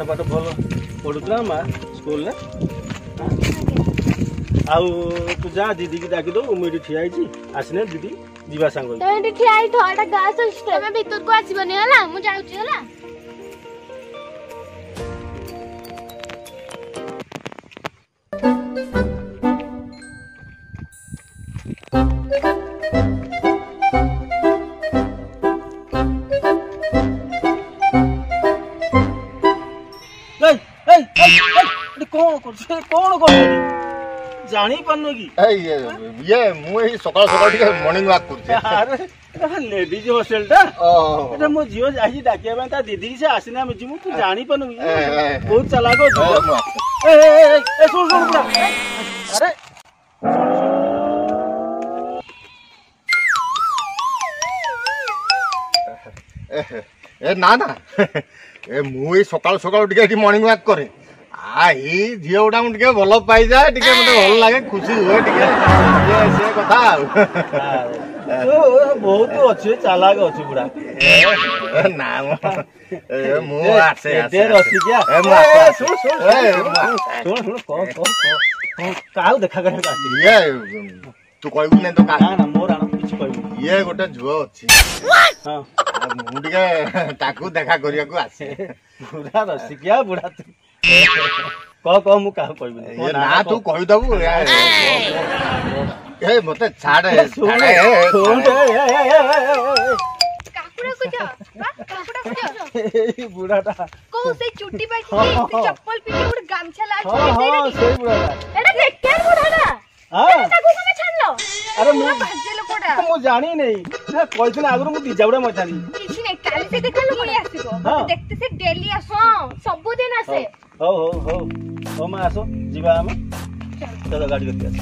पाठ भल पढ़ुला माँ स्कूल ने आउ तू जा दीदी की डाकी दो मुझे ठिया आसने दीदी जीवा सांग ठिया एटा गास सिस्टम भीतर को आसीबनी हला मु जाउची हला कौन कर जानी पान कि ये मुझे सकाल सकाल मॉर्निंग वॉक करते अरे लेडीज हॉस्टल टा एटा मो जियो जाई डाकिया ता दीदी से आसिना हम जिमु तू जानी पानु बहुत चालाक हो ए सुन सुन पूरा अरे ए ना ना ए मुझे सकाल सकाल मॉर्निंग वॉक करे आई झील गुड़ा मुझे भल पाई जाए मत भल लगे खुशी हुए से कथा बहुत अच्छे चालाक अच्छे गुड़ा ना देखा कर तू कहबू नहीं तो ना मोर किसी कहबू ये गोटे झुओ अच्छी मुझे ताकू देखा करिया को आसे बुढ़ा रसिकिया बुढ़ा तू कह मु का कहबू ना तू कहि दबू ए मते छाड़ बुढ़ाटा को से चुट्टी पे चप्पल पीछे उड़ गामछा लाछ हां सही बुढ़ाटा एटा बेकार बुढ़ाटा हां ताको कमे छानलो अरे मु भाजे लोकोडा मु जानी नहीं ना कइथिन आगु मु दिजाउडा मथानी किछि नहीं काली से देखलो कोई आसीबो मते देखते से डेली आसो सब दिन आसे हो मा आसो जीवा हम चलो गाड़ी करके आस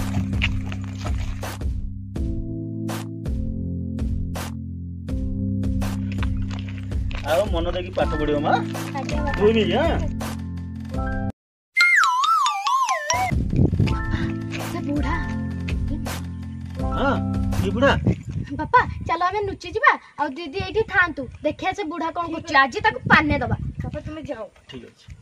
आओ मन देखि पाठ पढियो मा कोई नहीं हां से बूढ़ा हां ये बूढ़ा पापा चलो हमें नुची जीवा और दीदी एठी थांतु देखिया से बूढ़ा कोन करछ आज तक पाने दबा पापा तुम जाओ ठीक अछि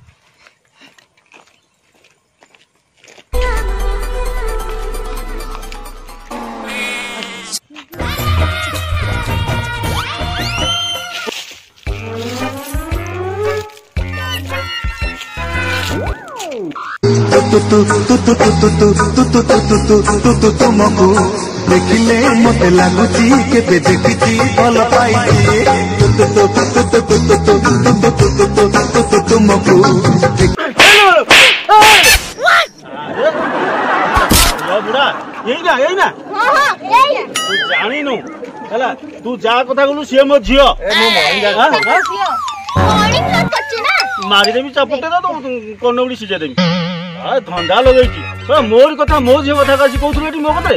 तुमको देखिले मते लागुची केबे देखिची भल पाइची तुमको बुढ़ा यही ना हां हां यही तू जानी नु हला तू जा कथा कहलु से मो झियो मॉर्निंग लग कच्ची ना मारी देबी चपटे तो कोनौली सिजा देबी आ धंधा लगैची मोर कथा मो झियो कथा कासी कहथुलेटी मो कथे